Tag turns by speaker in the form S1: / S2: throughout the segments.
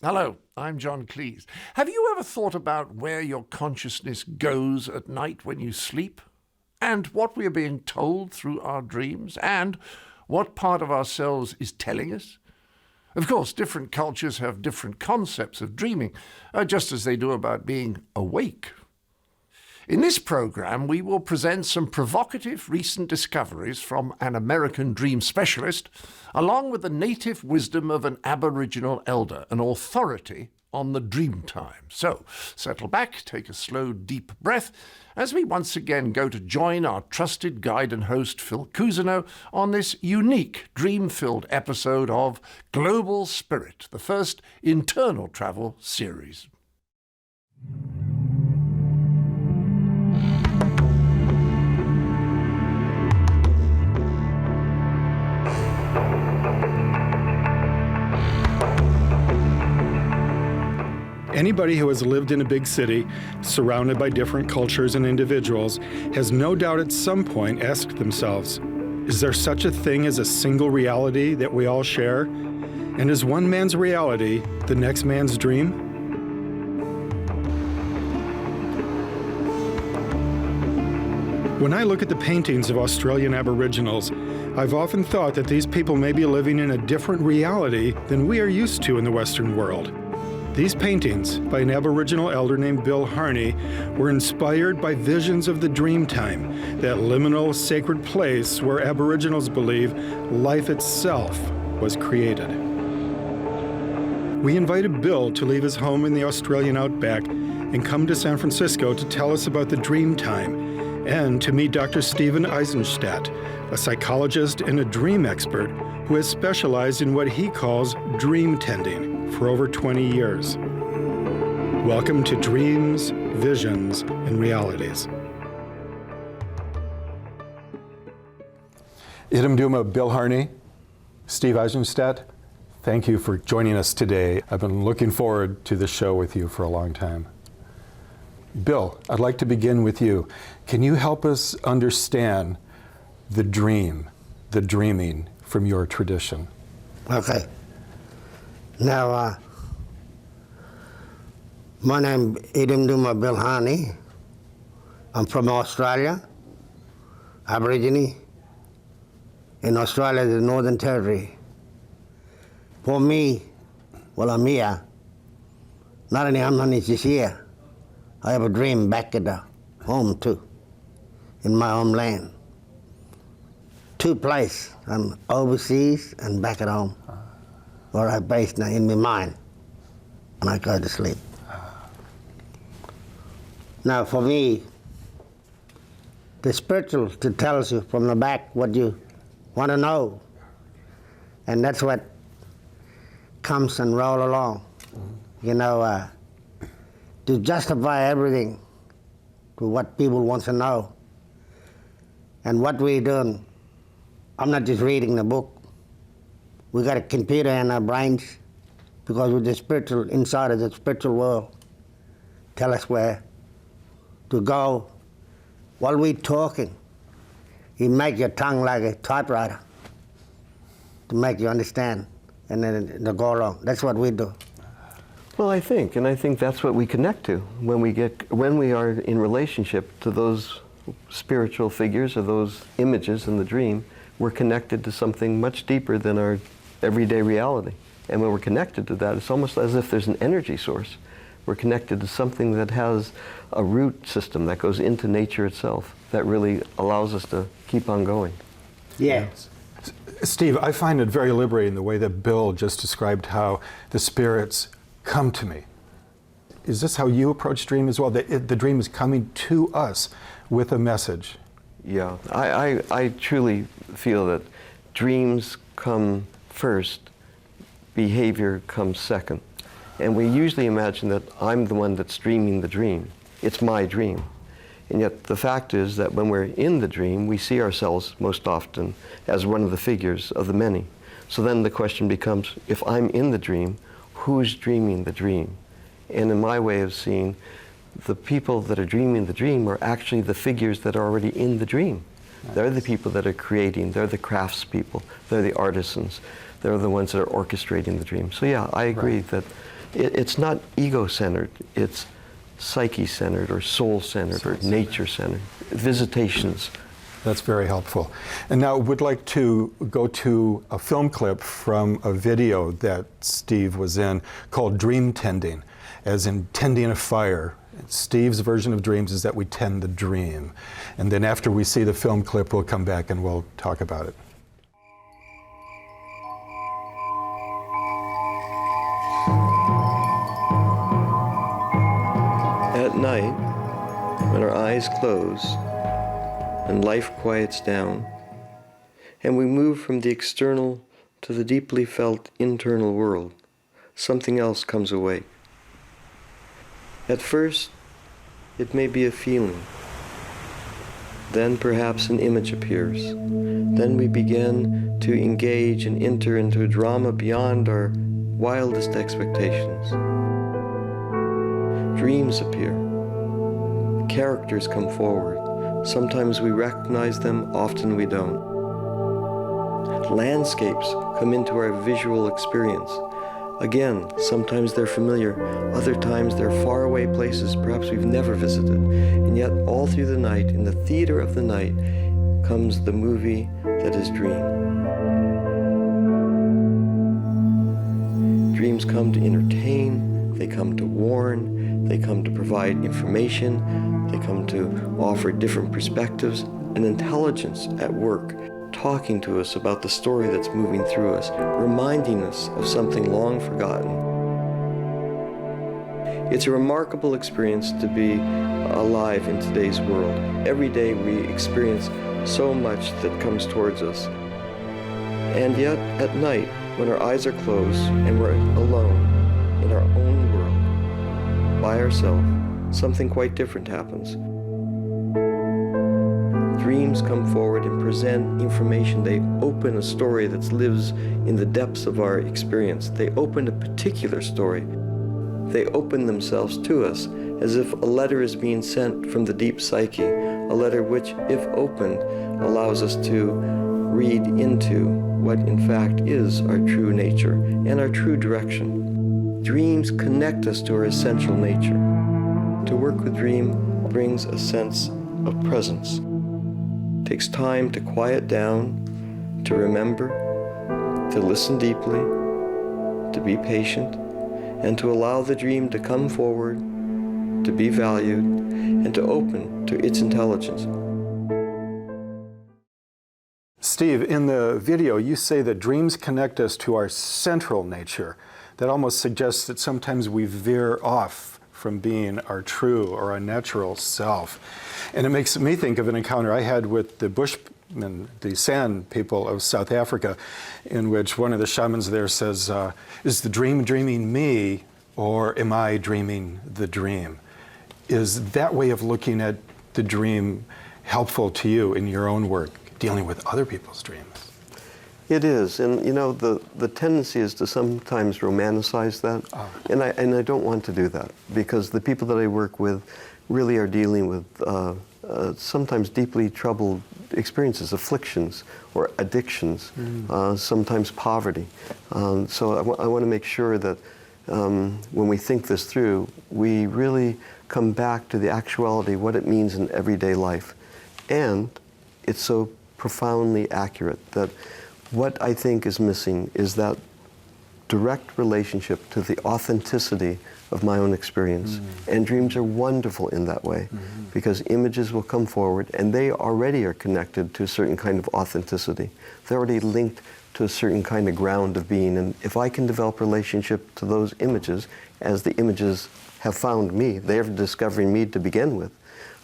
S1: Hello, I'm John Cleese. Have you ever thought about where your consciousness goes at night when you sleep? And what we are being told through our dreams? And what part of ourselves is telling us? Of course, different cultures have different concepts of dreaming, just as they do about being awake. In this program, we will present some provocative recent discoveries from an American dream specialist, along with the native wisdom of an Aboriginal elder, an authority on the Dreamtime. So, settle back, take a slow, deep breath, as we once again go to join our trusted guide and host, Phil Cousineau, on this unique dream-filled episode of Global Spirit, the first internal travel series.
S2: Anybody who has lived in a big city, surrounded by different cultures and individuals, has no doubt at some point asked themselves, is there such a thing as a single reality that we all share? And is one man's reality the next man's dream? When I look at the paintings of Australian Aboriginals, I've often thought that these people may be living in a different reality than we are used to in the Western world. These paintings, by an Aboriginal elder named Bill Harney, were inspired by visions of the Dreamtime, that liminal sacred place where Aboriginals believe life itself was created. We invited Bill to leave his home in the Australian outback and come to San Francisco to tell us about the Dreamtime, and to meet Dr. Stephen Aizenstat, a psychologist and a dream expert who has specialized in what he calls dream tending for over 20 years. Welcome to Dreams, Visions, and Realities. Yidumduma, Bill Harney, Steve Aizenstat, thank you for joining us today. I've been looking forward to this show with you for a long time. Bill, I'd like to begin with you. Can you help us understand the dream, the dreaming from your tradition?
S3: Okay. Now, my name is Yidumduma Bill Harney. I'm from Australia, Aborigine, in Australia, the Northern Territory. For me, well, I'm here. Not only I'm not just here, I have a dream back at the home too, in my homeland. Two places, I'm overseas and back at home, where I'm based now in my mind when I go to sleep. Now for me, the spiritual tells you from the back what you want to know, and that's what comes and roll along. You know, to justify everything to what people want to know. And what we're doing, I'm not just reading the book. We got a computer in our brains because we're the spiritual, inside of the spiritual world. Tell us where to go. While we're talking, you make your tongue like a typewriter to make you understand, and then to go along. That's what we do.
S4: Well, I think that's what we connect to when we are in relationship to those spiritual figures or those images in the dream. We're connected to something much deeper than our everyday reality. And when we're connected to that, it's almost as if there's an energy source. We're connected to something that has a root system that goes into nature itself that really allows us to keep on going.
S3: Yes.
S2: Steve, I find it very liberating the way that Bill just described how the spirits come to me. Is this how you approach dream as well? The dream is coming to us with a message.
S4: Yeah, I truly feel that dreams come first, behavior comes second. And we usually imagine that I'm the one that's dreaming the dream. It's my dream. And yet the fact is that when we're in the dream, we see ourselves most often as one of the figures of the many. So then the question becomes, if I'm in the dream, who's dreaming the dream? And in my way of seeing, the people that are dreaming the dream are actually the figures that are already in the dream. Nice. They're the people that are creating, they're the craftspeople, they're the artisans, they're the ones that are orchestrating the dream. So yeah, I agree that It's not ego-centered, it's psyche-centered or soul-centered or nature-centered. Visitations.
S2: That's very helpful. And now we'd like to go to a film clip from a video that Steve was in called Dream Tending, as in tending a fire. Steve's version of dreams is that we tend the dream. And then after we see the film clip, we'll come back and we'll talk about it.
S4: At night, when our eyes close and life quiets down, and we move from the external to the deeply felt internal world, something else comes awake. At first, it may be a feeling. Then perhaps an image appears. Then we begin to engage and enter into a drama beyond our wildest expectations. Dreams appear. Characters come forward. Sometimes we recognize them, often we don't. Landscapes come into our visual experience. Again, sometimes they're familiar, other times they're faraway places perhaps we've never visited. And yet all through the night, in the theater of the night, comes the movie that is dream. Dreams come to entertain, they come to warn, they come to provide information, they come to offer different perspectives, an intelligence at work, talking to us about the story that's moving through us, reminding us of something long forgotten. It's a remarkable experience to be alive in today's world. Every day we experience so much that comes towards us. And yet, at night, when our eyes are closed and we're alone in our own world, by ourselves, something quite different happens. Dreams come forward and present information. They open a story that lives in the depths of our experience. They open a particular story. They open themselves to us as if a letter is being sent from the deep psyche, a letter which, if opened, allows us to read into what in fact is our true nature and our true direction. Dreams connect us to our essential nature. To work with dream brings a sense of presence. It takes time to quiet down, to remember, to listen deeply, to be patient, and to allow the dream to come forward, to be valued, and to open to its intelligence.
S2: Steve, in the video, you say that dreams connect us to our central nature. That almost suggests that sometimes we veer off from being our true or our natural self. And it makes me think of an encounter I had with the Bushmen, the San people of South Africa, in which one of the shamans there says, is the dream dreaming me, or am I dreaming the dream? Is that way of looking at the dream helpful to you in your own work, dealing with other people's dreams?
S4: It is, and you know, the tendency is to sometimes romanticize that, and I don't want to do that, because the people that I work with really are dealing with sometimes deeply troubled experiences, afflictions or addictions, sometimes poverty. So I want to make sure that when we think this through, we really come back to the actuality, what it means in everyday life. And it's so profoundly accurate that what I think is missing is that direct relationship to the authenticity of my own experience. And dreams are wonderful in that way, because images will come forward and they already are connected to a certain kind of authenticity. They're already linked to a certain kind of ground of being. And if I can develop relationship to those images, as the images have found me, they're discovering me to begin with,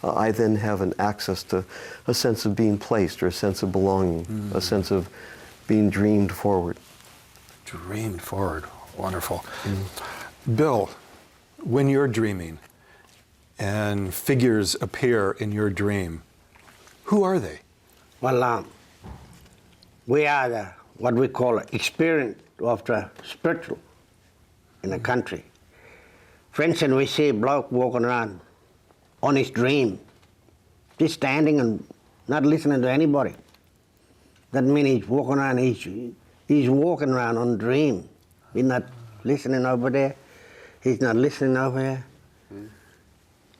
S4: I then have an access to a sense of being placed, or a sense of belonging, a sense of being dreamed forward.
S2: Dreamed forward, wonderful. Bill, when you're dreaming and figures appear in your dream, who are they?
S3: Well, we are what we call experience of the spiritual in the country. For instance, we see a bloke walking around on his dream, just standing and not listening to anybody. That means he's walking around, he's walking around on dream. He's not listening over there. He's not listening over here.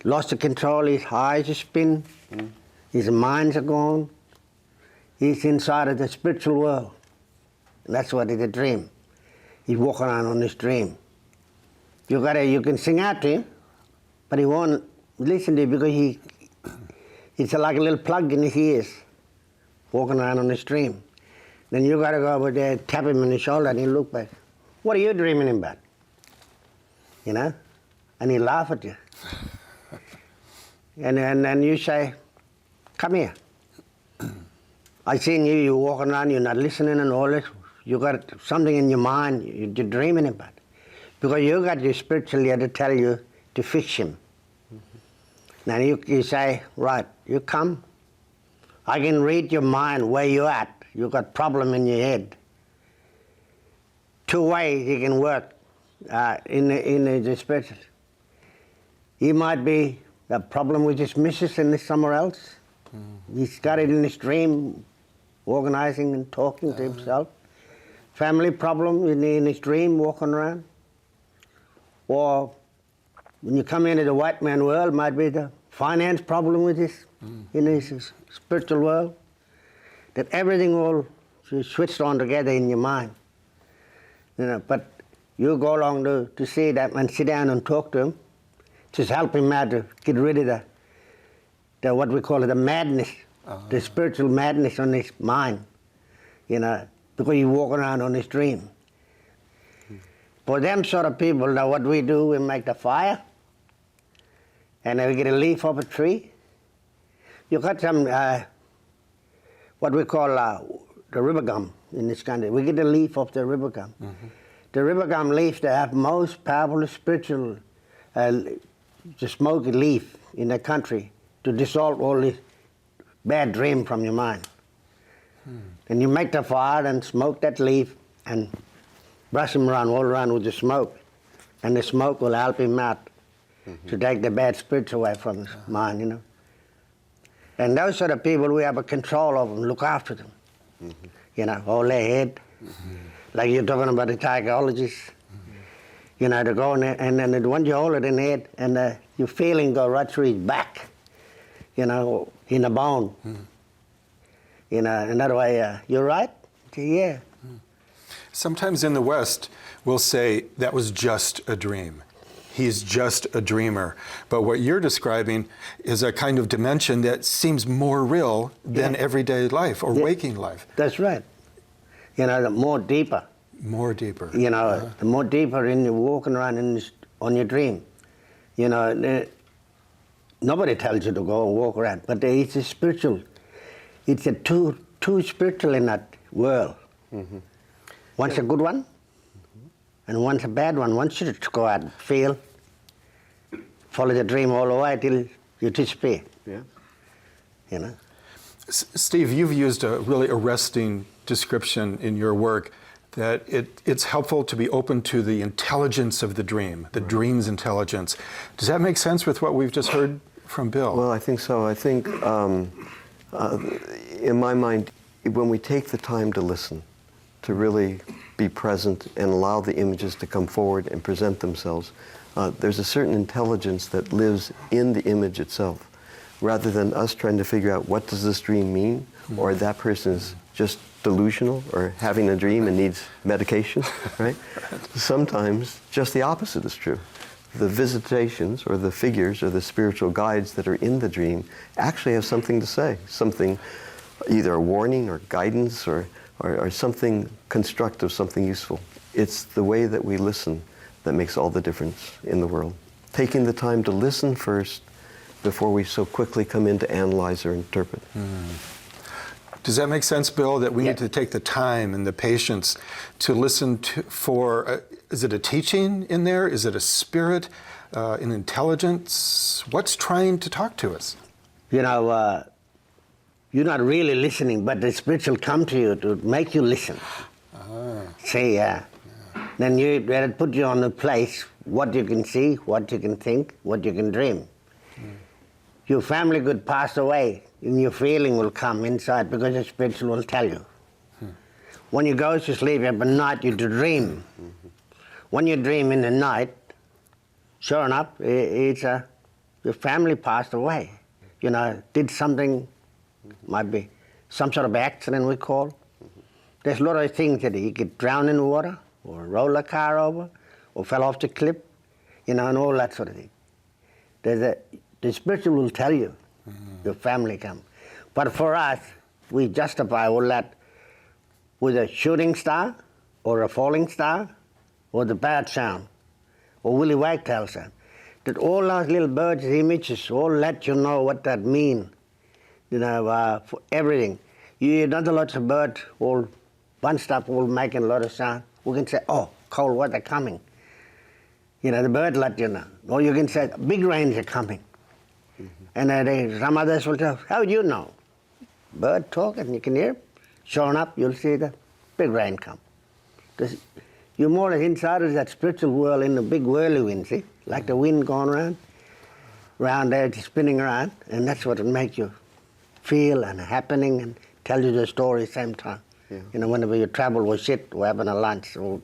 S3: Lost the control, his eyes are spin, his minds are gone. He's inside of the spiritual world. And that's what is a dream. He's walking around on this dream. You can sing out to him, but he won't listen to you because he's like a little plug in his ears, walking around on this dream. Then you got to go over there, tap him on the shoulder, and he'll look back. What are you dreaming about? You know? And he'll laugh at you. And you say, come here. I seen you're walking around, you're not listening and all this. You got something in your mind you're dreaming about. Because you got your spiritual leader to tell you to fix him. Now you say, right, you come. I can read your mind where you're at. You got problem in your head. Two ways you can work in the spiritual. He might be a problem with his missus and somewhere else. He's got it in his dream, organizing and talking to himself. Family problem in his dream, walking around. Or when you come into the white man world, might be the finance problem with his, in his spiritual world. That everything all switched on together in your mind. You know, but you go along to see that and sit down and talk to him. Just help him out to get rid of the what we call it, the madness, the spiritual madness on his mind, you know, because he's walking around on his dream. For them sort of people, now what we do, we make the fire, and then we get a leaf off a tree. You got some, what we call the river gum in this country. We get the leaf off the river gum. The river gum leaf, they have most powerful spiritual, the smoky leaf in the country to dissolve all this bad dream from your mind. And you make the fire and smoke that leaf and brush him around, all around with the smoke. And the smoke will help him out to take the bad spirits away from his mind, you know. And those sort of people, we have a control over them, look after them. You know, hold their head. Like you're talking about the psychologists. You know, to go in there, and then once you hold it in the head, and your feeling go right through his back, you know, in the bone. You know, and that way, you're right? Yeah.
S2: Sometimes in the West, we'll say that was just a dream. He's just a dreamer. But what you're describing is a kind of dimension that seems more real than everyday life or waking life.
S3: That's right. You know, the more deeper.
S2: More deeper.
S3: You know, the more deeper in you walking around on your dream. You know, nobody tells you to go and walk around, but it's a spiritual. It's a too spiritual in that world. One's a good one, and one's a bad one. One should go out and feel, follow the dream all the way till you disappear. Yeah. You know.
S2: Steve, you've used a really arresting description in your work that it's helpful to be open to the intelligence of the dream, the dream's intelligence. Does that make sense with what we've just heard from Bill?
S4: Well, I think so. I think, in my mind, when we take the time to listen, to really be present and allow the images to come forward and present themselves, there's a certain intelligence that lives in the image itself, rather than us trying to figure out what does this dream mean, or that person's just delusional or having a dream and needs medication, right? Sometimes just the opposite is true. The visitations or the figures or the spiritual guides that are in the dream actually have something to say, something, either a warning or guidance or something constructive, something useful. It's the way that we listen that makes all the difference in the world. Taking the time to listen first before we so quickly come in to analyze or interpret.
S2: Does that make sense, Bill, that we need to take the time and the patience to listen for, is it a teaching in there? Is it a spirit, an intelligence? What's trying to talk to us?
S3: You know, you're not really listening, but the spirit will come to you to make you listen. See, then it'll put you on the place, what you can see, what you can think, what you can dream. Your family could pass away, and your feeling will come inside because the spiritual will tell you. When you go to sleep at night, you dream. When you dream in the night, sure enough, it's your family passed away. You know, did something, might be some sort of accident we call. There's a lot of things that he could drown in the water, or roll a car over, or fell off the cliff, you know, and all that sort of thing. The spiritual will tell you, your family come. But for us, we justify all that with a shooting star, or a falling star, or the bat sound, or Willie Wagtail sound. That all those little birds' images all let you know what that means, you know, for everything. You hear not a lot of birds all bunched up, all making a lot of sound. We can say, oh, cold weather coming. You know, the bird let you know. Or you can say, big rains are coming. And some others will tell, how do you know? Bird talking, you can hear. Sure enough, you'll see the big rain come. You're more or less inside of that spiritual world in the big whirlwind, see? Like the wind going around there, it's spinning around, and that's what it makes you feel and happening and tell you the story at the same time.
S4: Yeah.
S3: You know, whenever you travel or sit or having a lunch or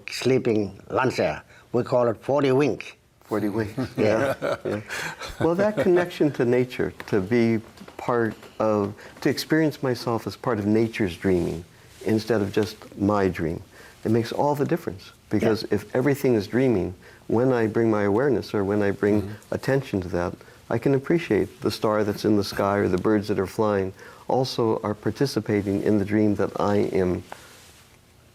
S3: sleeping lunch there, we call it 40 wink.
S4: 40 wings.
S3: Yeah.
S4: Yeah. Well, that connection to nature, to be part of, to experience myself as part of nature's dreaming instead of just my dream, it makes all the difference. Because if everything is dreaming, when I bring my awareness or when I bring attention to that, I can appreciate the star that's in the sky or the birds that are flying also are participating in the dream that I am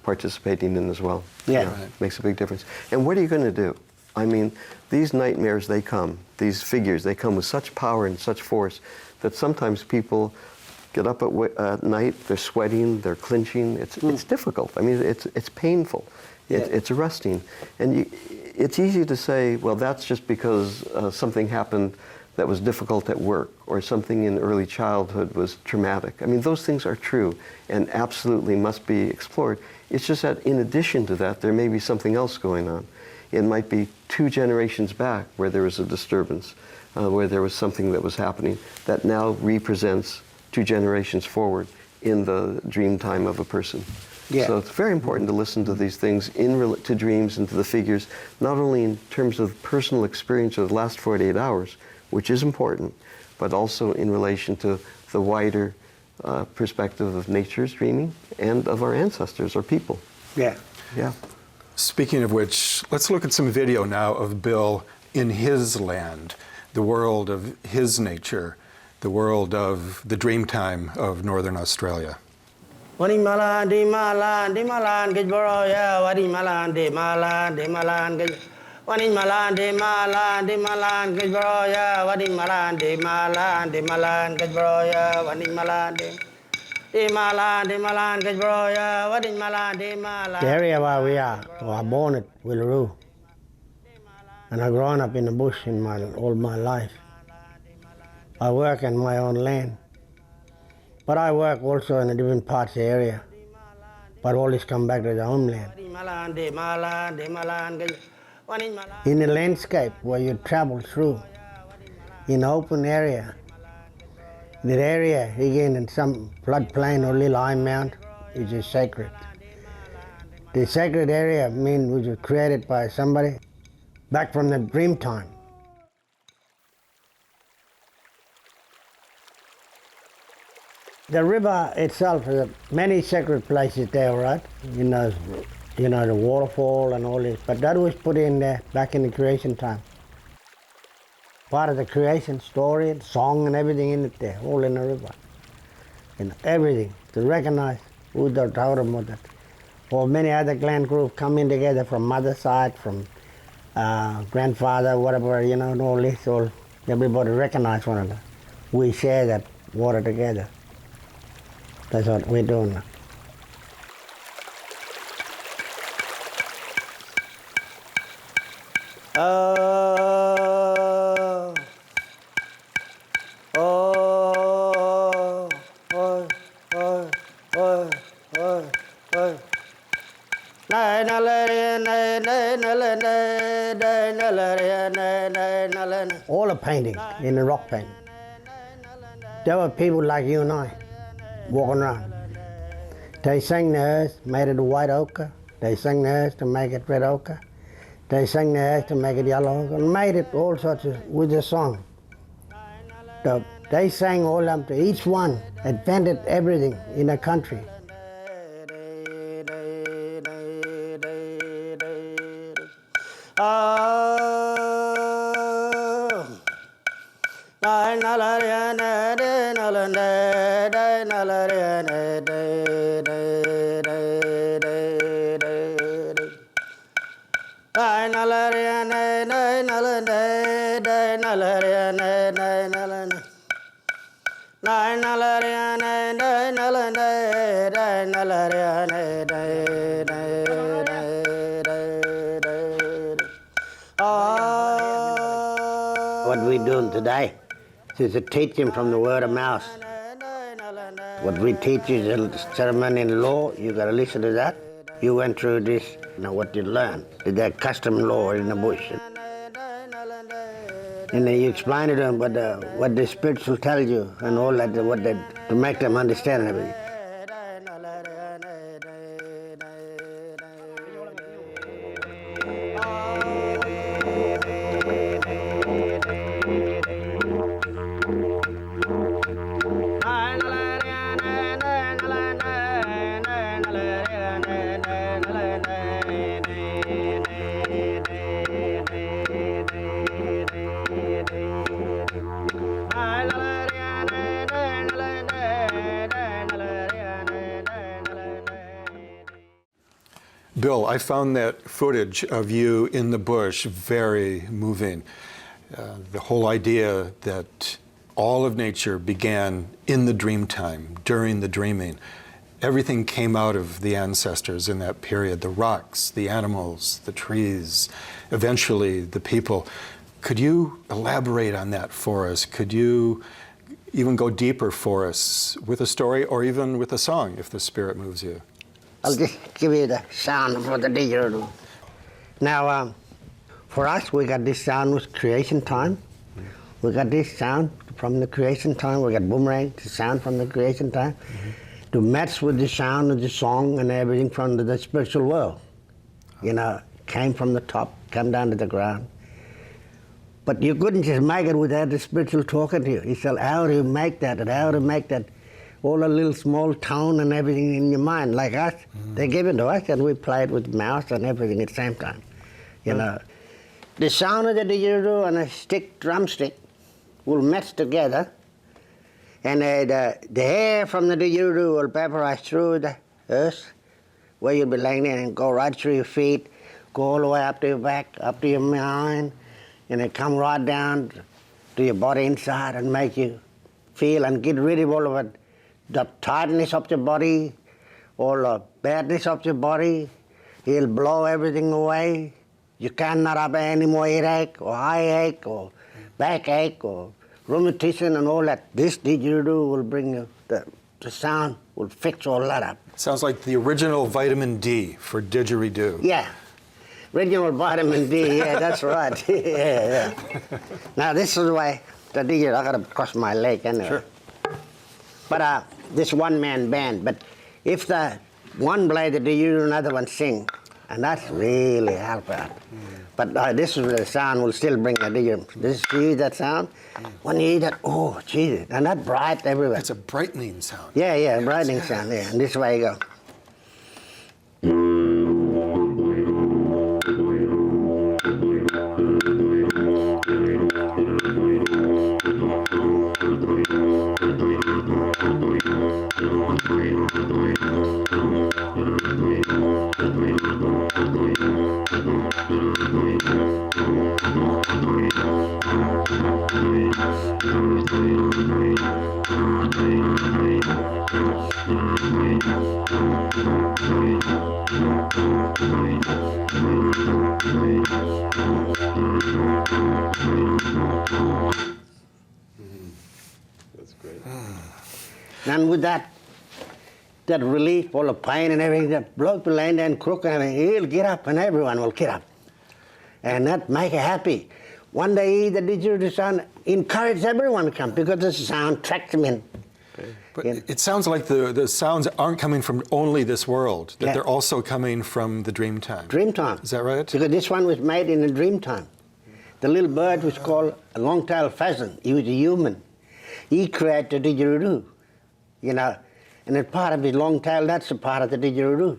S4: participating in as well.
S3: Yeah.
S4: You know, makes a big difference. And what are you going to do? I mean, these nightmares, they come, these figures, they come with such power and such force that sometimes people get up at night, they're sweating, they're clenching. It's difficult. I mean, it's painful. It's arresting. And it's easy to say, well, that's just because something happened that was difficult at work or something in early childhood was traumatic. I mean, those things are true and absolutely must be explored. It's just that in addition to that, there may be something else going on. It might be 2 generations back where there was a disturbance, where there was something that was happening that now represents 2 generations forward in the dream time of a person.
S3: Yeah.
S4: So it's very important to listen to these things to dreams and to the figures, not only in terms of personal experience of the last 48 hours, which is important, but also in relation to the wider perspective of nature's dreaming and of our ancestors or people.
S3: Yeah.
S4: Yeah.
S2: Speaking of which, let's look at some video now of Bill in his land, the world of his nature, the world of the Dreamtime of Northern Australia.
S3: Wadi malan di malan ke boroya wadi malan di malan ke wadi malan di malan ke boroya wadi malan di malan ke boroya wadi malan di malan ke boroya wadi malan di malan. The area where we are, I was born at Willaroo, and I've grown up in the bush all my life. I work in my own land. But I work also in a different parts of the area, but always come back to the homeland. In the landscape where you travel through, in open area, that area, again, in some floodplain or little high mount, is just sacred. The sacred area means which was created by somebody back from the Dreamtime. The river itself has many sacred places there, right? You know, the waterfall and all this, but that was put in there back in the creation time. Part of the creation story and song and everything in it there, all in the river. And everything to recognize who the totem was. Or many other clan groups coming together from mother side, from grandfather, whatever, you know, and all this, all everybody recognize one another. We share that water together. That's what we're doing now. All the painting in the rock painting. There were people like you and I walking around. They sang the earth, made it a white ochre. They sang the earth to make it red ochre. They sang their eyes to make it yellow and made it all sorts of, with the song. They sang all of them, each one invented everything in a country. What we're doing today is to teach him from the word of mouth. What we teach you is a ceremony in law, you got to listen to that. You went through this, now what you learn, that custom law in the bush. And then you explain to them what the spirits will tell you and all that, to make them understand everything.
S2: Bill, I found that footage of you in the bush very moving. The whole idea that all of nature began in the dream time, during the dreaming. Everything came out of the ancestors in that period, the rocks, the animals, the trees, eventually the people. Could you elaborate on that for us? Could you even go deeper for us with a story or even with a song, if the spirit moves you?
S3: I'll just give you the sound for the didgeridoo. Now, for us, we got this sound with creation time. We got this sound from the creation time. We got boomerang, the sound from the creation time, to match with the sound of the song and everything from the spiritual world. You know, came from the top, come down to the ground. But you couldn't just make it without the spiritual talking to you. He said, how do you make that? And how to make that? All a little small tone and everything in your mind, like us. They give it to us and we play it with mouth and everything at the same time. You know, the sound of the didgeridoo and a drumstick will match together, and the air from the didgeridoo will vaporize through the earth, where you'll be laying there, and go right through your feet, go all the way up to your back, up to your mind, and it come right down to your body inside and make you feel and get rid of all of it. The tightness of your body, all the badness of your body, he'll blow everything away. You cannot have any more headache or eye ache or backache or rheumatism and all that. This didgeridoo will bring you, the sound will fix all that up.
S2: Sounds like the original vitamin D for didgeridoo.
S3: Yeah, original vitamin D, yeah, that's right. yeah. Now this is the way the didgeridoo, I gotta cross my leg anyway.
S2: Sure.
S3: But this one-man band, but if the one play the didgeridoo, another one sing, and that's really help out. But this is the sound will still bring the didgeridoo. You hear that sound? When you hear that, oh, Jesus, and that bright everywhere.
S2: It's a brightening sound.
S3: Yeah, brightening sound, yeah, and this way you go.
S4: That's great.
S3: And with that relief, all the pain and everything, that bloke will laying down crook and everything, he'll get up and everyone will get up. And that make her happy. One day the didgeridoo sound encouraged everyone to come because the sound attracts them in.
S2: But it sounds like the sounds aren't coming from only this world, that they're also coming from the Dreamtime.
S3: Dreamtime.
S2: Is that right?
S3: Because this one was made in a Dreamtime. The little bird was called a long-tailed pheasant. He was a human. He created the didgeridoo, you know, and a part of his long tail, that's a part of the didgeridoo.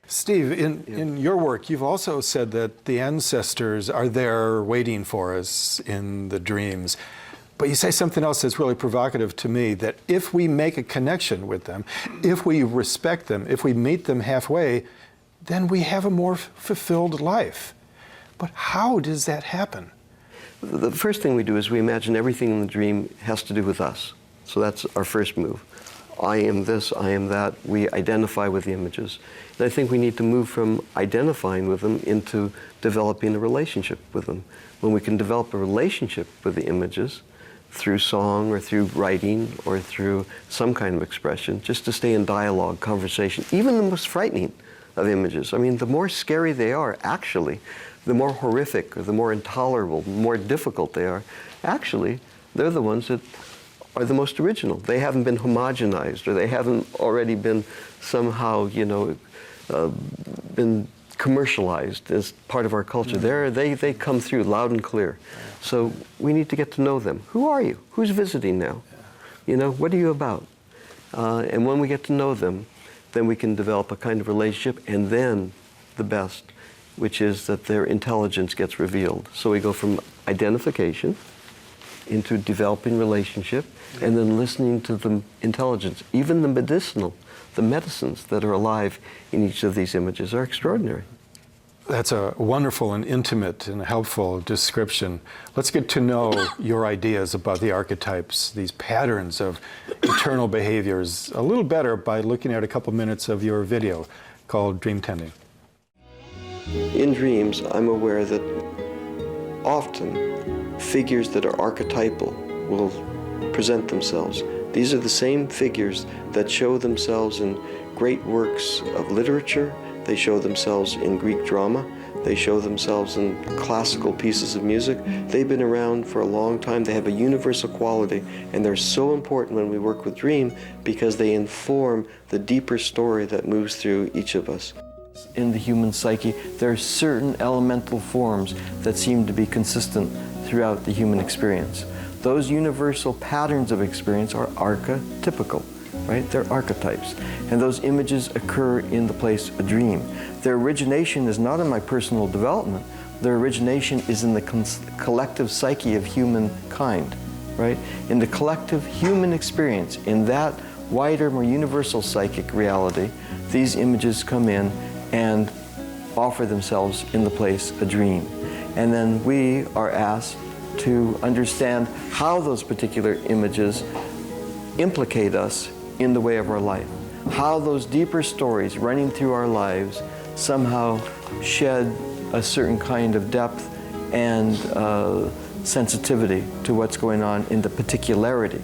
S2: Steve, in your work, you've also said that the ancestors are there waiting for us in the dreams. But you say something else that's really provocative to me, that if we make a connection with them, if we respect them, if we meet them halfway, then we have a more fulfilled life. But how does that happen?
S4: The first thing we do is we imagine everything in the dream has to do with us. So that's our first move. I am this, I am that. We identify with the images. And I think we need to move from identifying with them into developing a relationship with them. When we can develop a relationship with the images through song or through writing or through some kind of expression, just to stay in dialogue, conversation, even the most frightening of images. I mean, the more scary they are, actually, the more horrific or the more intolerable, the more difficult they are, actually, they're the ones that are the most original. They haven't been homogenized, or they haven't already been somehow, you know, been commercialized as part of our culture. They come through loud and clear. So we need to get to know them. Who are you? Who's visiting now? You know, what are you about? And when we get to know them, then we can develop a kind of relationship, and then the best, which is that their intelligence gets revealed. So we go from identification into developing relationship, and then listening to the intelligence. Even the medicines that are alive in each of these images are extraordinary.
S2: That's a wonderful and intimate and helpful description. Let's get to know your ideas about the archetypes, these patterns of eternal behaviors, a little better by looking at a couple minutes of your video called Dream Tending.
S4: In dreams, I'm aware that often figures that are archetypal will present themselves. These are the same figures that show themselves in great works of literature. They show themselves in Greek drama. They show themselves in classical pieces of music. They've been around for a long time. They have a universal quality, and they're so important when we work with dream because they inform the deeper story that moves through each of us. In the human psyche, there are certain elemental forms that seem to be consistent throughout the human experience. Those universal patterns of experience are archetypical, right? They're archetypes. And those images occur in the place a dream. Their origination is not in my personal development. Their origination is in the collective psyche of humankind, right? In the collective human experience, in that wider, more universal psychic reality, these images come in and offer themselves in the place a dream. And then we are asked to understand how those particular images implicate us in the way of our life. How those deeper stories running through our lives somehow shed a certain kind of depth and sensitivity to what's going on in the particularity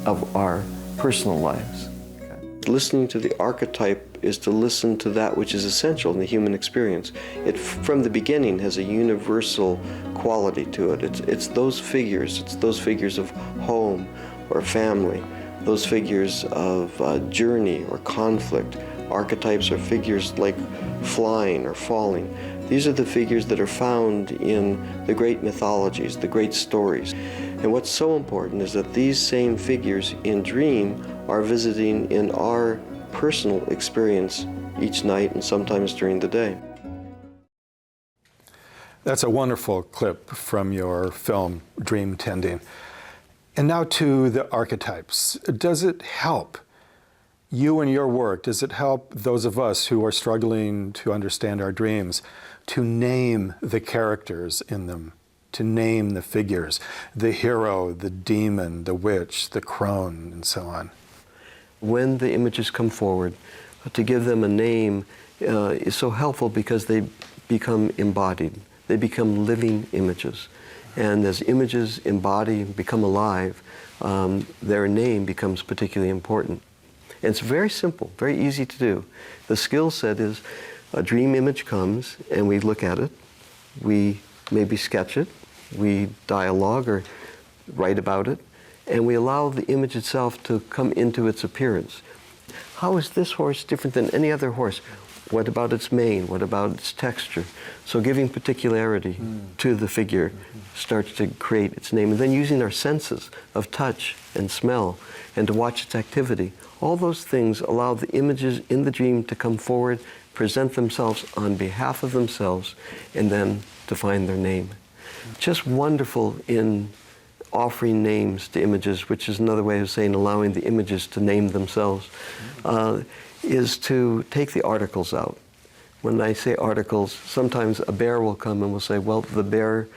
S4: of our personal lives. Listening to the archetype is to listen to that which is essential in the human experience. It, from the beginning, has a universal quality to it. It's those figures of home or family, those figures of journey or conflict. Archetypes are figures like flying or falling. These are the figures that are found in the great mythologies, the great stories. And what's so important is that these same figures in dream are visiting in our personal experience each night and sometimes during the day.
S2: That's a wonderful clip from your film, Dream Tending. And now to the archetypes. Does it help you and your work? Does it help those of us who are struggling to understand our dreams to name the characters in them, to name the figures, the hero, the demon, the witch, the crone, and so on?
S4: When the images come forward, to give them a name is so helpful because they become embodied. They become living images. And as images embody and become alive, their name becomes particularly important. And it's very simple, very easy to do. The skill set is a dream image comes and we look at it, we maybe sketch it, we dialogue or write about it, and we allow the image itself to come into its appearance. How is this horse different than any other horse? What about its mane? What about its texture? So giving particularity to the figure starts to create its name. And then using our senses of touch and smell and to watch its activity. All those things allow the images in the dream to come forward, present themselves on behalf of themselves, and then to find their name. Just wonderful in offering names to images, which is another way of saying allowing the images to name themselves, is to take the articles out. When I say articles, sometimes a bear will come and will say, well, the bear,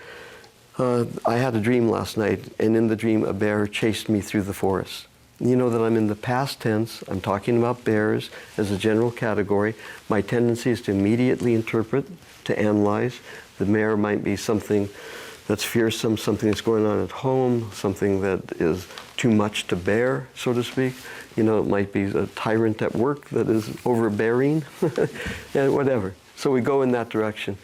S4: I had a dream last night, and in the dream a bear chased me through the forest. You know that I'm in the past tense. I'm talking about bears as a general category. My tendency is to immediately interpret, to analyze. The bear might be something that's fearsome, something that's going on at home, something that is too much to bear, so to speak. You know, it might be a tyrant at work that is overbearing, and whatever. So we go in that direction.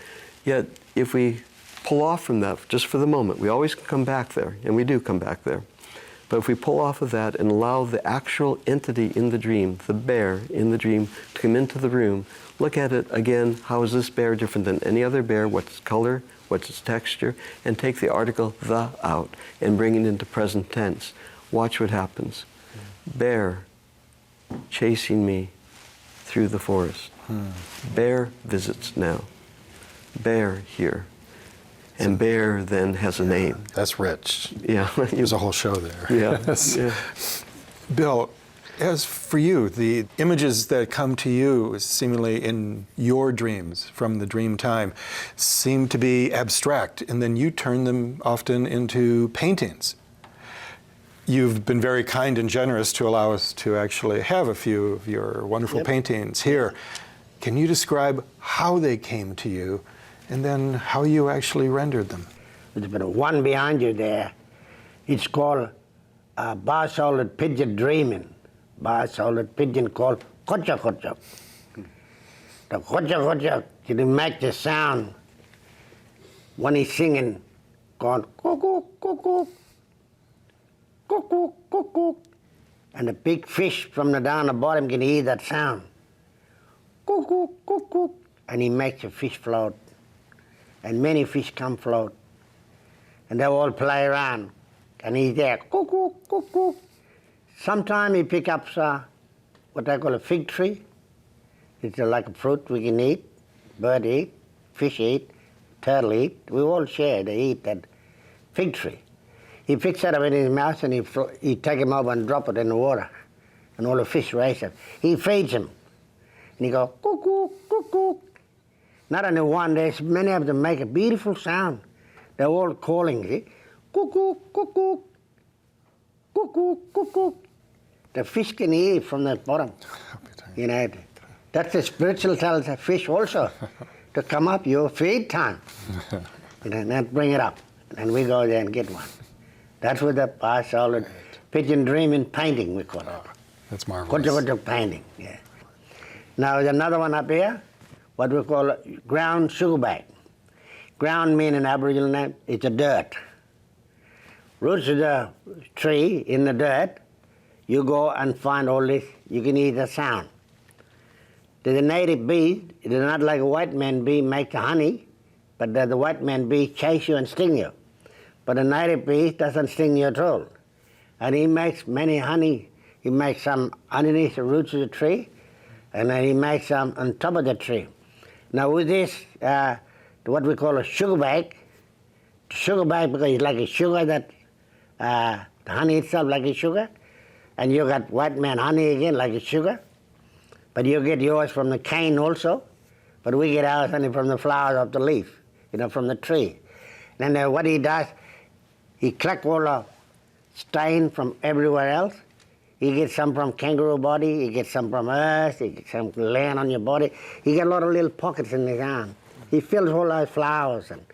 S4: Yet, if we pull off from that just for the moment, we always come back there, and we do come back there. But if we pull off of that and allow the actual entity in the dream, the bear in the dream, to come into the room, look at it again, how is this bear different than any other bear? What's its color? What's its texture? And take the article the out and bring it into present tense. Watch what happens. Bear chasing me through the forest. Bear visits now. Bear here. And bear then has a name.
S2: That's rich.
S4: Yeah.
S2: There's a whole show there.
S4: Yeah. Yeah.
S2: Bill, as for you, the images that come to you seemingly in your dreams from the Dreamtime seem to be abstract, and then you turn them often into paintings. You've been very kind and generous to allow us to actually have a few of your wonderful paintings here. Can you describe how they came to you and then how you actually rendered them?
S3: There's been one behind you there. It's called bar-shouldered pigeon dreaming. Bar-shouldered pigeon called kocha kocha. The kocha kocha can make the sound when he's singing, going cuckoo, cuckoo, cuckoo, cuckoo. And the big fish from the down the bottom can hear that sound. Cuckoo, cuckoo. And he makes the fish float. And many fish come float. And they all play around. And he's there, cuckoo, cuckoo. Sometimes he picks up what they call a fig tree. It's like a fruit we can eat, bird eat, fish eat, turtle eat. We all share, they eat that fig tree. He picks it up in his mouth and he take him over and drop it in the water. And all the fish race up. He feeds them. And he goes, cuckoo, cuckoo. Not only one, there's many of them make a beautiful sound. They're all calling, see? Cuckoo, cuckoo, cuckoo, cuckoo. The fish can hear from the bottom. You know, that's the spiritual tells the fish also to come up, your feed time. You know, and then bring it up. And we go there and get one. That's what the bar-shouldered pigeon dreaming painting, we call it.
S2: That's marvelous.
S3: Kocha painting, yeah. Now there's another one up here, what we call ground sugarback. Ground mean in Aboriginal name, it's a dirt. Roots of the tree in the dirt, you go and find all this, you can hear the sound. The native bee, they're not like a white man bee make the honey, but the white man bee chase you and sting you. But the native bee doesn't sting you at all. And he makes many honey. He makes some underneath the roots of the tree, and then he makes some on top of the tree. Now with this, what we call a sugarback because it's like a sugar that, the honey itself like a sugar, and you got white man honey again like a sugar, but you get yours from the cane also, but we get ours honey from the flowers of the leaf, from the tree. And then what he does, he collect all the stain from everywhere else. He gets some from kangaroo body, he gets some from earth, he gets some land on your body. He got a lot of little pockets in his arm. He fills all those flowers and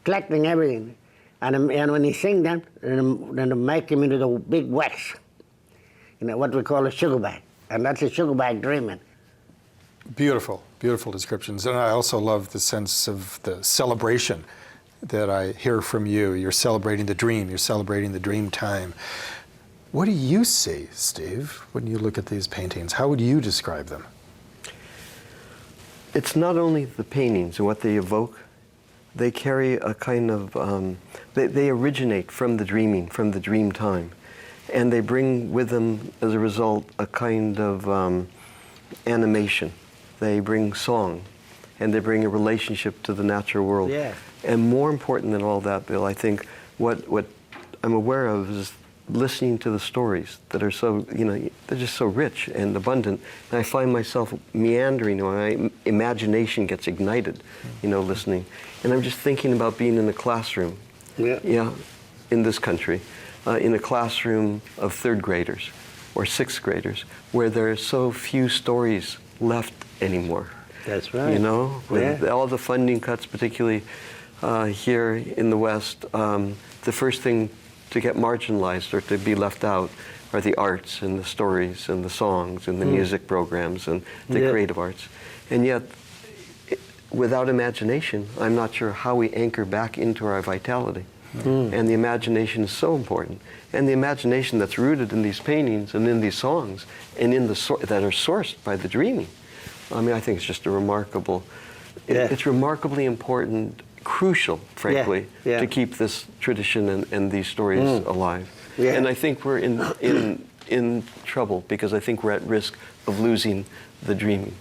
S3: collecting everything. And when he sings them, then they make him into the big wax, what we call a sugarback. And that's a sugarback dreaming.
S2: Beautiful, beautiful descriptions. And I also love the sense of the celebration that I hear from you. You're celebrating the dream, you're celebrating the dream time. What do you see, Steve, when you look at these paintings? How would you describe them?
S4: It's not only the paintings and what they evoke, they carry a kind of, they originate from the dreaming, from the dream time. And they bring with them, as a result, a kind of animation. They bring song, and they bring a relationship to the natural world.
S3: Yeah.
S4: And more important than all that, Bill, I think what I'm aware of is listening to the stories that are so, they're just so rich and abundant. And I find myself meandering when my imagination gets ignited, listening. And I'm just thinking about being in a classroom.
S3: Yeah.
S4: In this country, in a classroom of third graders or sixth graders, where there are so few stories left anymore.
S3: That's right.
S4: With all the funding cuts, particularly here in the West, the first thing to get marginalized or to be left out are the arts and the stories and the songs and the music programs and the creative arts. And yet, without imagination, I'm not sure how we anchor back into our vitality. And the imagination is so important. And the imagination that's rooted in these paintings and in these songs and in that are sourced by the dreaming. I mean, I think it's just a remarkable, it's remarkably important, crucial, frankly, to keep this tradition and these stories alive. And I think we're in trouble because I think we're at risk of losing the dreaming.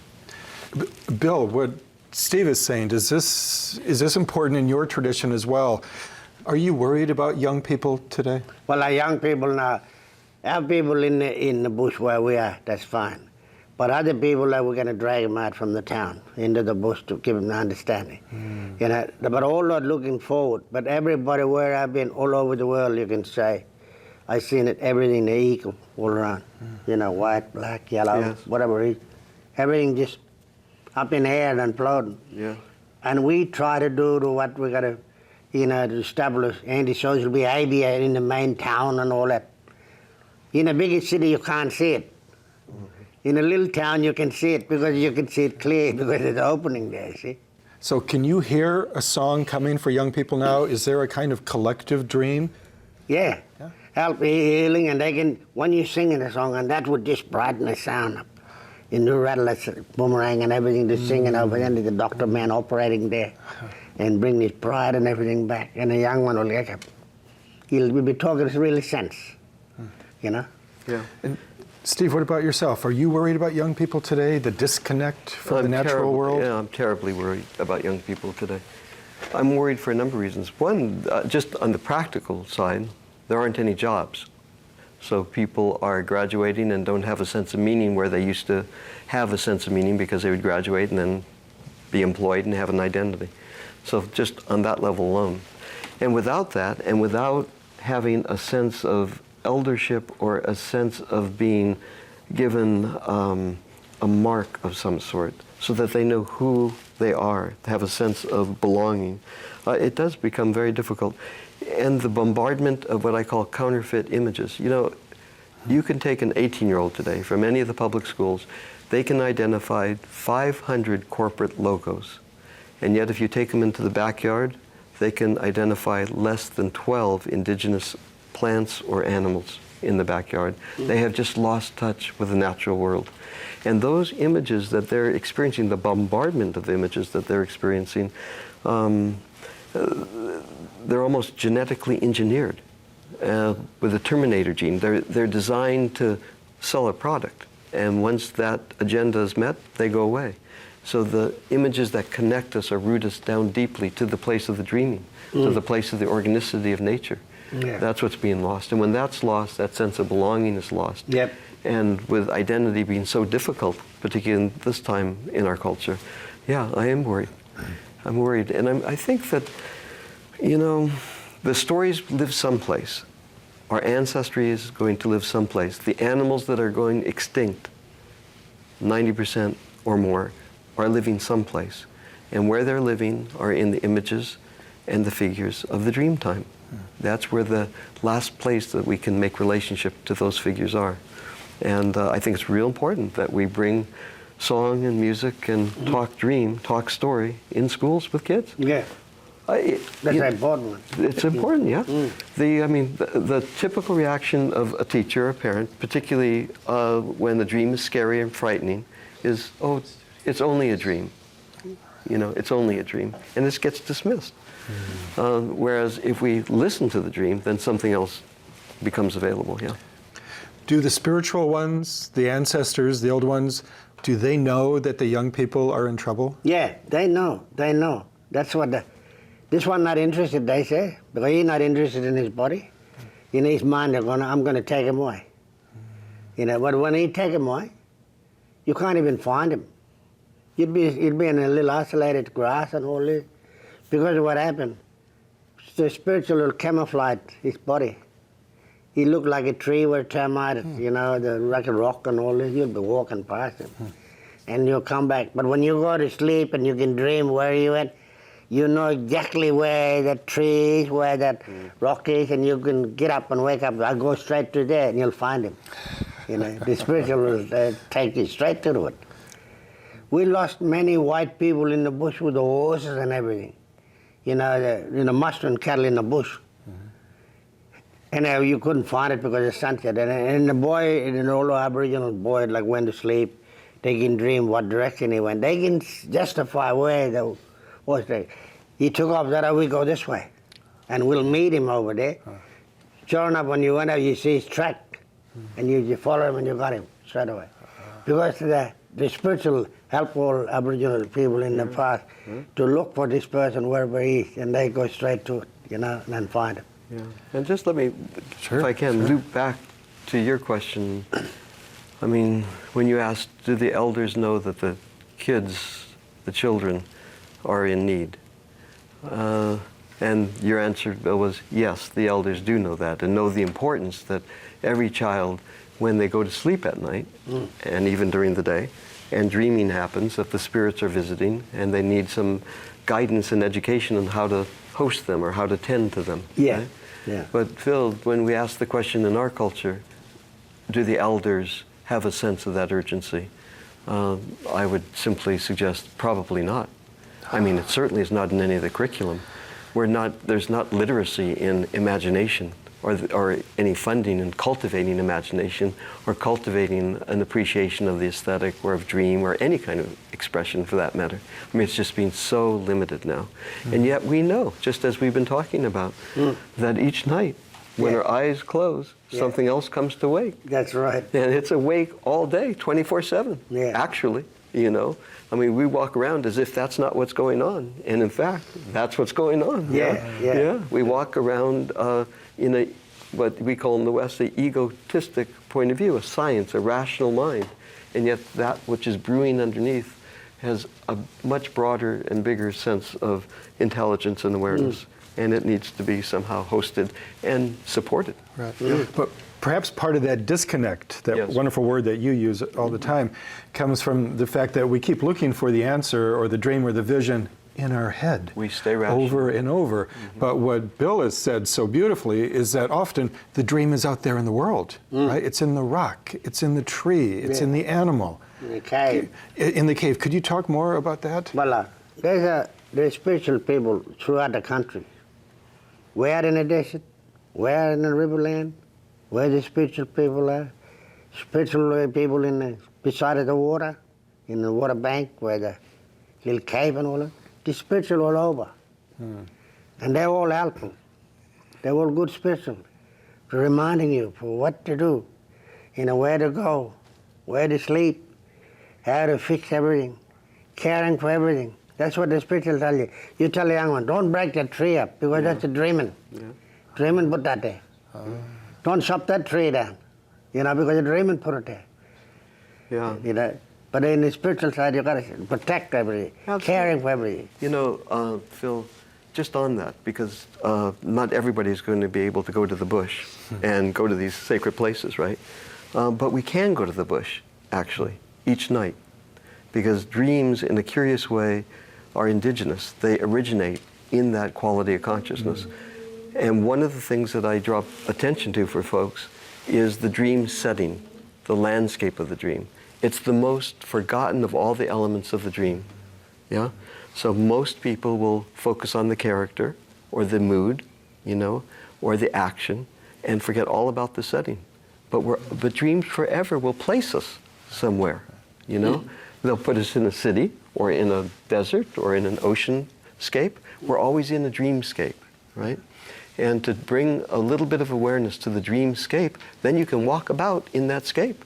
S2: Bill, what Steve is saying, is this important in your tradition as well? Are you worried about young people today?
S3: Well, our young people now, our people in the bush where we are, that's fine. But other people, we're going to drag them out from the town into the bush to give them the understanding. But all not looking forward. But everybody where I've been all over the world, you can say, I've seen it, everything they equal all around. White, black, yellow, whatever. Everything just up in the air and floating. And we try to do what we got to, to establish anti-social behavior in the main town and all that. In a bigger city, you can't see it. In a little town, you can see it because you can see it clear because it's opening there, see?
S2: So can you hear a song coming for young people now? Is there a kind of collective dream?
S3: Yeah. Help healing, and they can, when you're singing a song, and that would just brighten the sound up. In the rattle, boomerang and everything, just singing over, and the doctor man operating there and bring his pride and everything back. And the young one will get up. He'll be talking really sense,
S2: Yeah. And Steve, what about yourself? Are you worried about young people today, the disconnect from the natural world?
S4: Yeah, I'm terribly worried about young people today. I'm worried for a number of reasons. One, just on the practical side, there aren't any jobs. So people are graduating and don't have a sense of meaning where they used to have a sense of meaning because they would graduate and then be employed and have an identity. So just on that level alone. And without that, and without having a sense of eldership or a sense of being given a mark of some sort so that they know who they are, have a sense of belonging, it does become very difficult. And the bombardment of what I call counterfeit images. You can take an 18-year-old today from any of the public schools, they can identify 500 corporate logos. And yet if you take them into the backyard, they can identify less than 12 indigenous plants or animals in the backyard. They have just lost touch with the natural world. And those images that they're experiencing, the bombardment of images that they're experiencing, they're almost genetically engineered with a Terminator gene. They're designed to sell a product. And once that agenda is met, they go away. So the images that connect us or root us down deeply to the place of the dreaming, to the place of the organicity of nature. That's what's being lost. And when that's lost, that sense of belonging is lost. And with identity being so difficult, particularly in this time in our culture, I am worried. I'm worried. And I think that, the stories live someplace. Our ancestry is going to live someplace. The animals that are going extinct, 90% or more, are living someplace. And where they're living are in the images and the figures of the Dreamtime. That's where the last place that we can make relationship to those figures are. And I think it's real important that we bring song and music and talk dream, talk story in schools with kids.
S3: That's an important one.
S4: It's important, yeah. The typical reaction of a teacher or a parent, particularly when the dream is scary and frightening, is, oh, it's only a dream. It's only a dream. And this gets dismissed. Whereas if we listen to the dream, then something else becomes available, yeah.
S2: Do the spiritual ones, the ancestors, the old ones, do they know that the young people are in trouble?
S3: Yeah, they know. That's what this one not interested, they say, because he's not interested in his body. In his mind, I'm going to take him away. But when he take him away, you can't even find him. You'd be in a little isolated grass and all this. Because of what happened, the spiritual will camouflage his body. He looked like a tree where termites, like a rock and all this. You'll be walking past him. And you'll come back. But when you go to sleep and you can dream where you at, you know exactly where that tree is, where that rock is, and you can get up and wake up. I'll go straight to there and you'll find him. The spiritual will take you straight to it. We lost many white people in the bush with the horses and everything. Mustering cattle in the bush. And you couldn't find it because of sunset. And the boy, an old Aboriginal boy, went to sleep. They can dream what direction he went. They can justify where the horse was. He took off that we go this way. And we'll meet him over there. Sure enough, when you went out, you see his track. And you follow him and you got him straight away. Because the spiritual help all Aboriginal people in the past to look for this person wherever he is. And they go straight to it, and find him.
S4: Yeah, and just let me, if I can, loop back to your question. When you asked, do the elders know that the kids, the children, are in need? And your answer, Bill, was yes, the elders do know that and know the importance that every child, when they go to sleep at night, and even during the day, and dreaming happens, that the spirits are visiting and they need some guidance and education on how to host them or how to tend to them.
S3: Yeah.
S4: Right?
S3: Yeah.
S4: But Phil, when we ask the question in our culture, do the elders have a sense of that urgency? I would simply suggest probably not. It certainly is not in any of the curriculum. There's not literacy in imagination or any funding in cultivating imagination or cultivating an appreciation of the aesthetic or of dream or any kind of expression for that matter. It's just been so limited now. And yet we know, just as we've been talking about, that each night when our eyes close, something else comes to wake.
S3: That's right.
S4: And it's awake all day, 24/7, actually, we walk around as if that's not what's going on. And in fact, that's what's going on.
S3: Yeah.
S4: We walk around in what we call in the West the egotistic point of view, a science, a rational mind. And yet that which is brewing underneath has a much broader and bigger sense of intelligence and awareness. And it needs to be somehow hosted and supported.
S2: Right. But perhaps part of that disconnect, that wonderful word that you use all the time, comes from the fact that we keep looking for the answer or the dream or the vision in our head.
S4: We stay rational.
S2: Over and over. But what Bill has said so beautifully is that often the dream is out there in the world, right? It's in the rock, it's in the tree, it's in the animal.
S3: In the cave.
S2: In the cave. Could you talk more about that?
S3: Well, there's spiritual people throughout the country. Where in the desert, where in the riverland, where the spiritual people are. Spiritual people beside of the water, in the water bank, where the little cave and all that. The spiritual all over. And they're all helping. They're all good spiritual, reminding you for what to do, where to go, where to sleep, how to fix everything, caring for everything. That's what the spiritual tell you. You tell the young one, don't break that tree up, because that's a dreaming. Dreaming put that there. Don't chop that tree down, because the dreaming put it there. But in the spiritual side, you got to protect everything, caring for everything.
S4: Phil, just on that, because not everybody's going to be able to go to the bush and go to these sacred places, right? But we can go to the bush, actually, each night, because dreams, in a curious way, are indigenous. They originate in that quality of consciousness. And one of the things that I draw attention to for folks is the dream setting, the landscape of the dream. It's the most forgotten of all the elements of the dream. So most people will focus on the character or the mood, you know, or the action, and forget all about the setting. But dreams forever will place us somewhere, you know. They'll put us in a city or in a desert or in an oceanscape. We're always in a dreamscape, right? And to bring a little bit of awareness to the dreamscape, then you can walk about in that scape.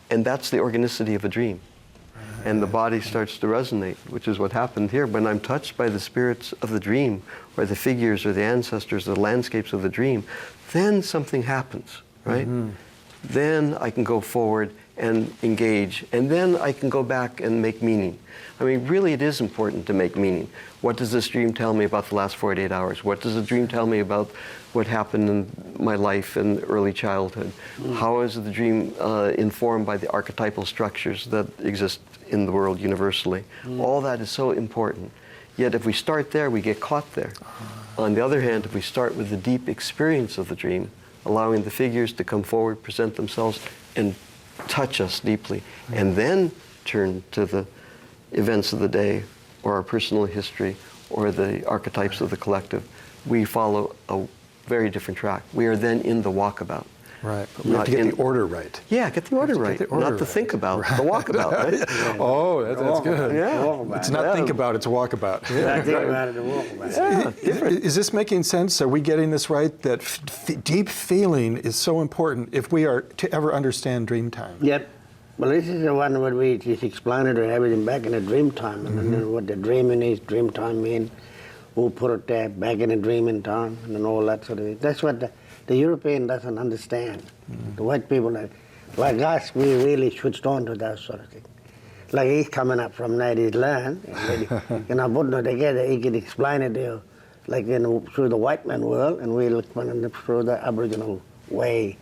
S4: And that's the organicity of a dream. And the body starts to resonate, which is what happened here. When I'm touched by the spirits of the dream, or the figures, or the ancestors, the landscapes of the dream, then something happens, right? Then I can go forward and engage, and then I can go back and make meaning. I mean, really, it is important to make meaning. What does this dream tell me about the last 48 hours? What does the dream tell me about what happened in my life in early childhood? How is the dream informed by the archetypal structures that exist in the world universally? All that is so important. Yet if we start there, we get caught there. On the other hand, if we start with the deep experience of the dream, allowing the figures to come forward, present themselves, and touch us deeply, and then turn to the events of the day, or our personal history, or the archetypes of the collective, we follow a very different track. We are then in the walkabout.
S2: Right. We have to get the order right.
S4: Yeah, get the order right. Not to think about, the walkabout, right?
S2: Oh, that's good.
S4: Yeah.
S2: It's not think about, it's walkabout.
S3: Not think about it, walk about it.
S2: Is this making sense? Are we getting this right? That deep feeling is so important if we are to ever understand Dreamtime.
S3: Yep. Well, this is the one where we just explain it or everything back in the Dreamtime, and then what the dreaming is, Dreamtime mean, who put it there, back in the dreaming time, and all that sort of thing. That's what the European doesn't understand. The white people, like us, we really switched on to that sort of thing. Like he's coming up from native land, and putting it together, he can explain it to you, like through the white man world, and we look through the Aboriginal way,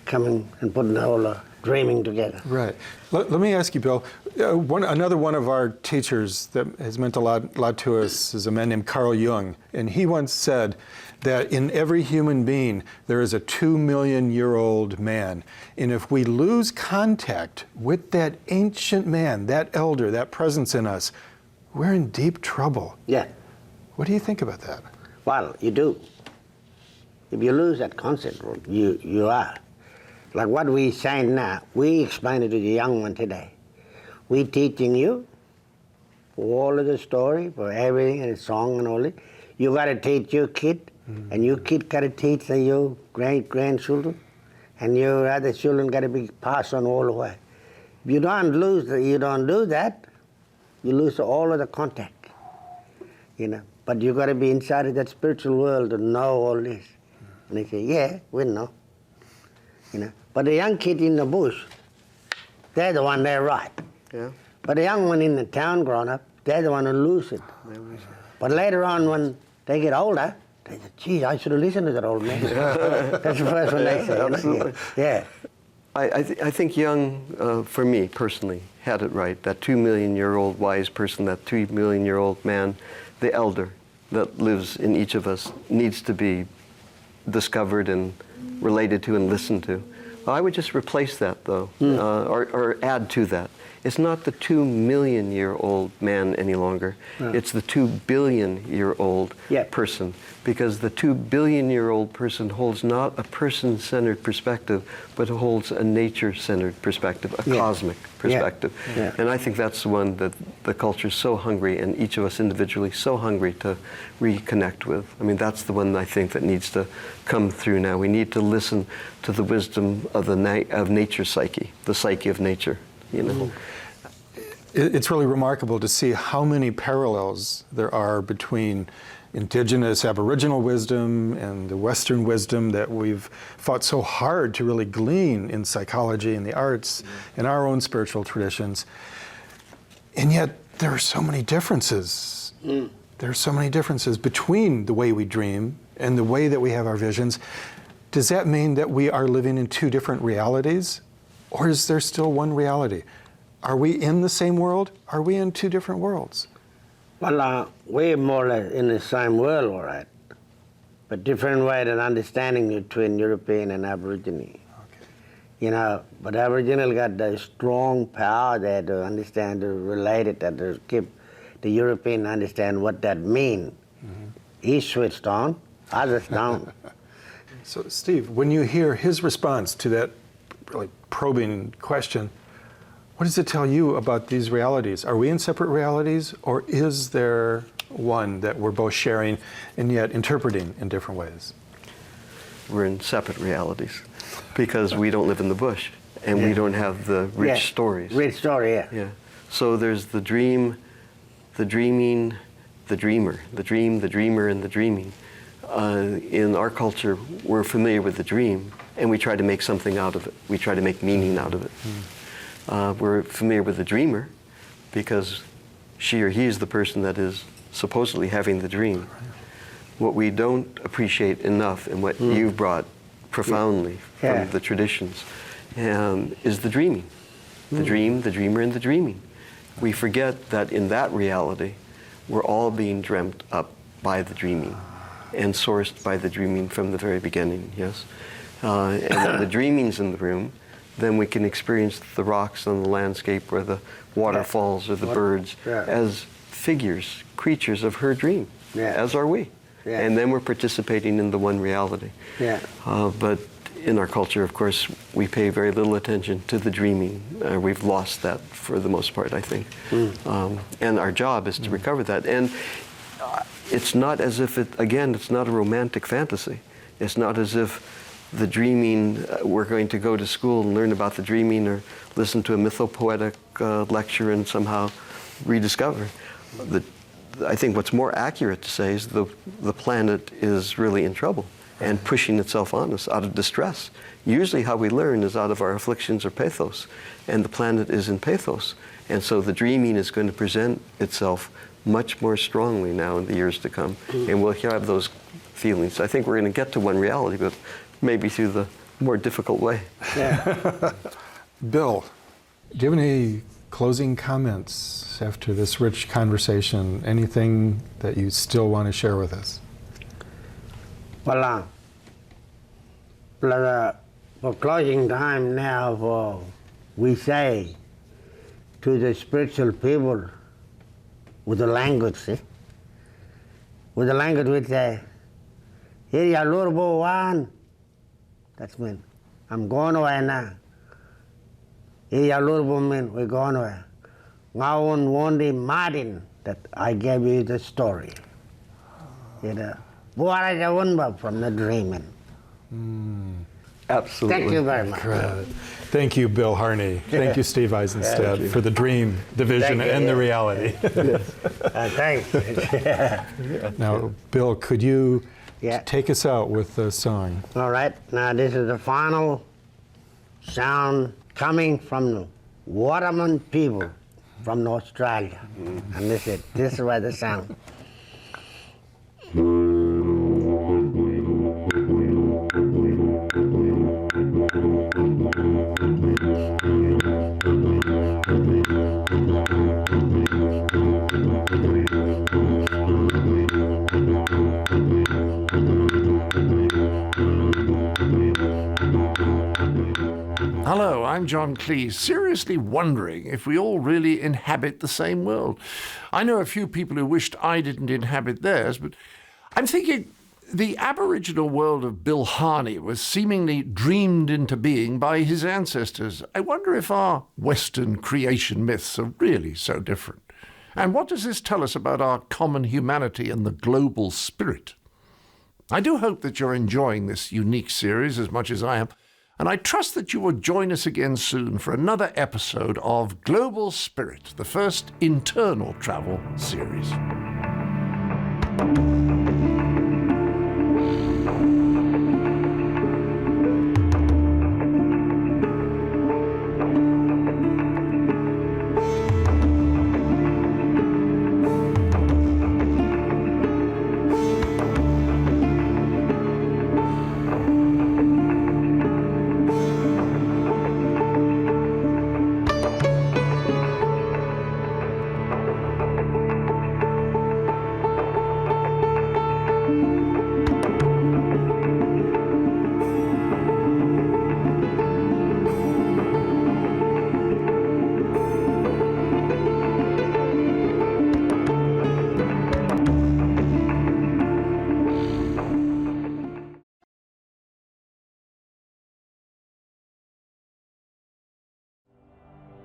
S3: coming and putting the whole dreaming together.
S2: Right. Let me ask you, Bill, another one of our teachers that has meant a lot to us is a man named Carl Jung, and he once said that in every human being there is a 2-million-year-old man, and if we lose contact with that ancient man, that elder, that presence in us, we're in deep trouble.
S3: Yeah.
S2: What do you think about that?
S3: Well, you do. If you lose that concept, you are. Like what we saying now, we explain it to the young one today. We teaching you for all of the story, for everything and the song and all it. You got to teach your kid, and your kid got to teach your grandchildren, and your other children got to be passed on all the way. If you don't do that, you lose all of the contact, But you got to be inside of that spiritual world to know all this. And they say, yeah, we know. But the young kid in the bush, they're the one they're right.
S4: Yeah.
S3: But the young one in the town growing up, they're the one who lose it. But later on, when they get older, they say, gee, I should have listened to that old man. That's the first one they say.
S4: Absolutely.
S3: Yeah.
S4: I think Jung, for me personally, had it right. That 2-million-year-old wise person, that 2-million-year-old man, the elder that lives in each of us, needs to be discovered and related to and listened to. I would just replace that, though, or add to that. It's not the 2-million-year-old man any longer. No. It's the 2-billion-year-old person, because the 2-billion-year-old person holds not a person-centered perspective, but holds a nature-centered perspective, a cosmic perspective. Yeah. And I think that's the one that the culture is so hungry, and each of us individually so hungry to reconnect with. I mean, that's the one I think that needs to come through now. We need to listen to the wisdom of of nature's psyche, the psyche of nature.
S2: It's really remarkable to see how many parallels there are between indigenous Aboriginal wisdom and the Western wisdom that we've fought so hard to really glean in psychology and the arts and our own spiritual traditions. And yet there are so many differences. There are so many differences between the way we dream and the way that we have our visions. Does that mean that we are living in two different realities? Or is there still one reality? Are we in the same world? Are we in two different worlds?
S3: Well, we're more or less in the same world, all right, but different way of understanding between European and Aboriginal. Okay. But Aboriginal got the strong power there to understand, to relate it, and to keep the European understand what that means. He switched on, others don't.
S2: So, Steve, when you hear his response to that really probing question, what does it tell you about these realities? Are we in separate realities, or is there one that we're both sharing and yet interpreting in different ways?
S4: We're in separate realities because we don't live in the bush and we don't have the rich stories.
S3: Rich story,
S4: Yeah. So there's the dream, the dreaming, the dreamer, the dream, the dreamer, and the dreaming. In our culture, we're familiar with the dream, and we try to make something out of it. We try to make meaning out of it. We're familiar with the dreamer because she or he is the person that is supposedly having the dream. What we don't appreciate enough, and what you've brought profoundly from the traditions, is the dreaming. The dream, the dreamer, and the dreaming. We forget that in that reality, we're all being dreamt up by the dreaming and sourced by the dreaming from the very beginning, yes? And when the dreaming's in the room, then we can experience the rocks on the landscape or the waterfalls or the birds as figures, creatures of her dream, as are we. And then we're participating in the one reality. But in our culture, of course, we pay very little attention to the dreaming. We've lost that for the most part, I think. And our job is to recover that. And it's not as if it's not a romantic fantasy. It's not as if the dreaming, we're going to go to school and learn about the dreaming or listen to a mythopoetic lecture and somehow rediscover. I think what's more accurate to say is the planet is really in trouble and pushing itself on us out of distress. Usually how we learn is out of our afflictions or pathos, and the planet is in pathos. And so the dreaming is going to present itself much more strongly now in the years to come, and we'll have those feelings. I think we're going to get to one reality, but maybe through the more difficult way.
S2: Bill, do you have any closing comments after this rich conversation? Anything that you still want to share with us?
S3: Well, for closing time now, we say to the spiritual people with the language, with the language we say, here ya lurbo one. That's mean, I'm going away now. Here ya lurbo mean, we're going away. Ngawun wondi Martin, that I gave you the story. You know, from the dreaming.
S4: Absolutely.
S3: Thank you very much.
S2: Thank you, Bill Harney. Thank you, Steve Aizenstat, for the dream, the vision, and the reality.
S3: Thanks.
S2: Now, Bill, could you take us out with a song?
S3: All right. Now, this is the final sound coming from the Waterman people from Australia. And this is where the sound.
S1: Hello, I'm John Cleese, seriously wondering if we all really inhabit the same world. I know a few people who wished I didn't inhabit theirs, but I'm thinking the Aboriginal world of Bill Harney was seemingly dreamed into being by his ancestors. I wonder if our Western creation myths are really so different. And what does this tell us about our common humanity and the global spirit? I do hope that you're enjoying this unique series as much as I am, and I trust that you will join us again soon for another episode of Global Spirit, the first internal travel series.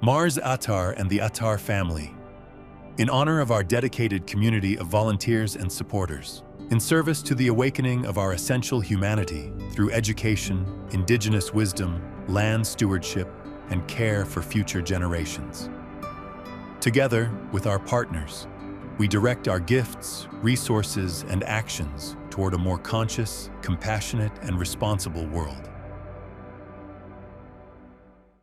S5: Mars Attar and the Attar family, in honor of our dedicated community of volunteers and supporters, in service to the awakening of our essential humanity through education, indigenous wisdom, land stewardship, and care for future generations. Together with our partners, we direct our gifts, resources, and actions toward a more conscious, compassionate, and responsible world.